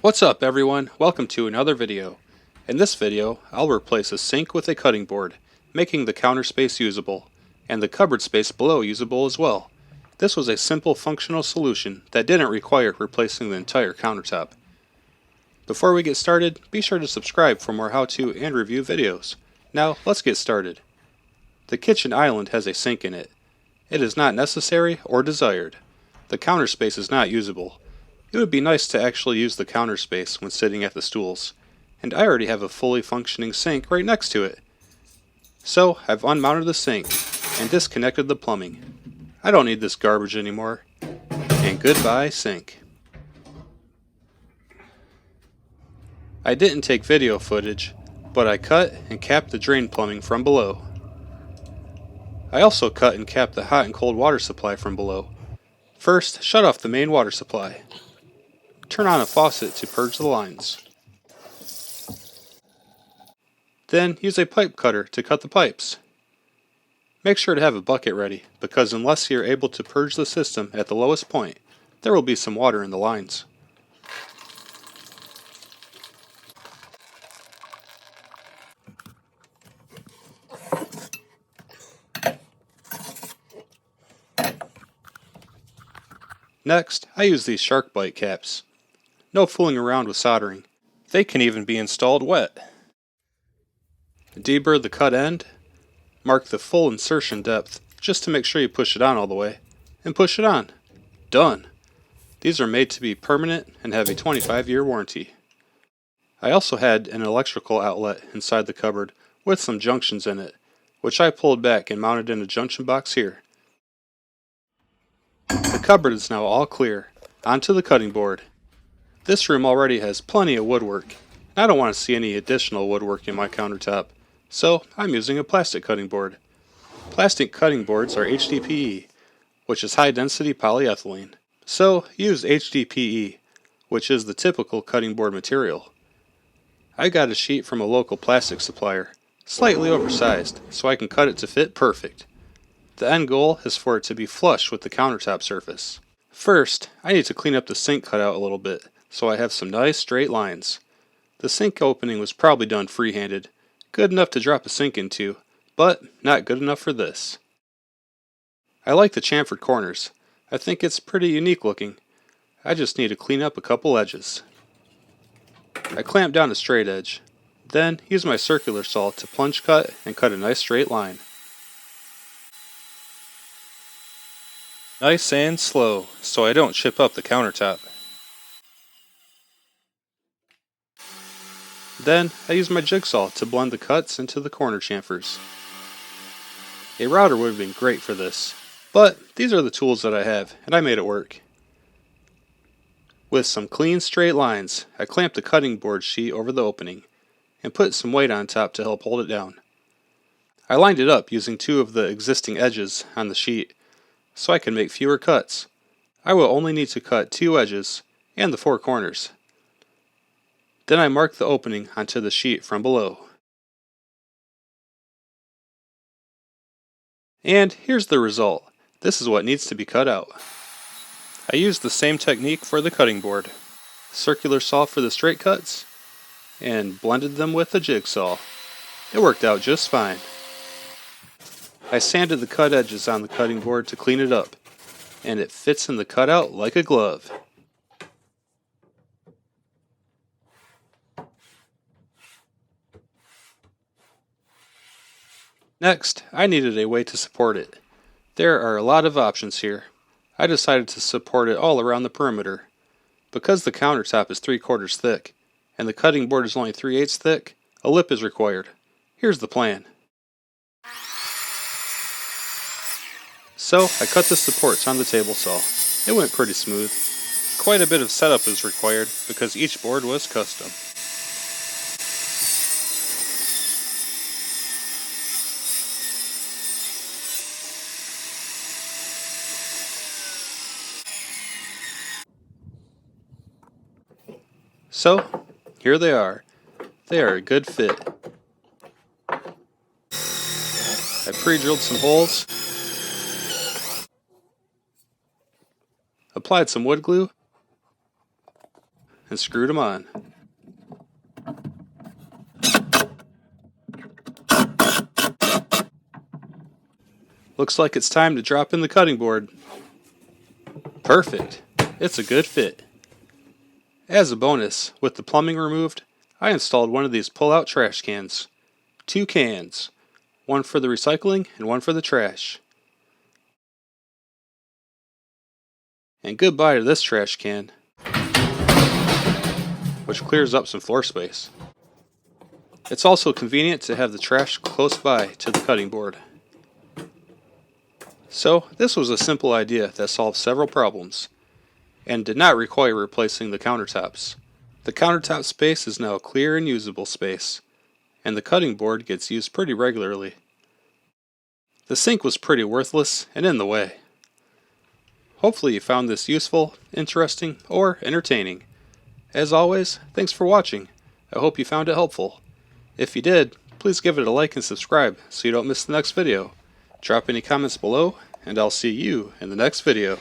What's up everyone, welcome to another video. In this video, I'll replace a sink with a cutting board, making the counter space usable, and the cupboard space below usable as well. This was a simple functional solution that didn't require replacing the entire countertop. Before we get started, be sure to subscribe for more how-to and review videos. Now, let's get started. The kitchen island has a sink in it. It is not necessary or desired. The counter space is not usable. It would be nice to actually use the counter space when sitting at the stools, and I already have a fully functioning sink right next to it. So I've unmounted the sink and disconnected the plumbing. I don't need this garbage anymore. And goodbye sink. I didn't take video footage, but I cut and capped the drain plumbing from below. I also cut and capped the hot and cold water supply from below. First, shut off the main water supply. Turn on a faucet to purge the lines. Then use a pipe cutter to cut the pipes. Make sure to have a bucket ready, because unless you're able to purge the system at the lowest point, there will be some water in the lines. Next, I use these SharkBite caps. No fooling around with soldering. They can even be installed wet. Deburr the cut end. Mark the full insertion depth, just to make sure you push it on all the way. And push it on. Done! These are made to be permanent and have a 25-year warranty. I also had an electrical outlet inside the cupboard with some junctions in it, which I pulled back and mounted in a junction box here. The cupboard is now all clear. Onto the cutting board. This room already has plenty of woodwork. I don't want to see any additional woodwork in my countertop, so I'm using a plastic cutting board. Plastic cutting boards are HDPE, which is high density polyethylene. So use HDPE, which is the typical cutting board material. I got a sheet from a local plastic supplier, slightly oversized, so I can cut it to fit perfect. The end goal is for it to be flush with the countertop surface. First, I need to clean up the sink cutout a little bit, so I have some nice straight lines. The sink opening was probably done freehanded, good enough to drop a sink into, but not good enough for this. I like the chamfered corners. I think it's pretty unique looking. I just need to clean up a couple edges. I clamp down a straight edge, then use my circular saw to plunge cut and cut a nice straight line. Nice and slow, so I don't chip up the countertop. Then I use my jigsaw to blend the cuts into the corner chamfers. A router would have been great for this, but these are the tools that I have, and I made it work. With some clean straight lines, I clamped the cutting board sheet over the opening, and put some weight on top to help hold it down. I lined it up using two of the existing edges on the sheet, so I can make fewer cuts. I will only need to cut 2 edges and the 4 corners. Then I mark the opening onto the sheet from below. And here's the result. This is what needs to be cut out. I used the same technique for the cutting board. Circular saw for the straight cuts, and blended them with a jigsaw. It worked out just fine. I sanded the cut edges on the cutting board to clean it up, and it fits in the cutout like a glove. Next, I needed a way to support it. There are a lot of options here. I decided to support it all around the perimeter. Because the countertop is 3/4 thick, and the cutting board is only 3/8 thick, a lip is required. Here's the plan. So I cut the supports on the table saw. It went pretty smooth. Quite a bit of setup is required because each board was custom. So, here they are. They are a good fit. I pre-drilled some holes, applied some wood glue, and screwed them on. Looks like it's time to drop in the cutting board. Perfect! It's a good fit. As a bonus, with the plumbing removed, I installed one of these pull-out trash cans. 2 cans, one for the recycling and one for the trash. And goodbye to this trash can, which clears up some floor space. It's also convenient to have the trash close by to the cutting board. So this was a simple idea that solved several problems, and did not require replacing the countertops. The countertop space is now a clear and usable space, and the cutting board gets used pretty regularly. The sink was pretty worthless and in the way. Hopefully you found this useful, interesting, or entertaining. As always, thanks for watching. I hope you found it helpful. If you did, please give it a like and subscribe so you don't miss the next video. Drop any comments below, and I'll see you in the next video.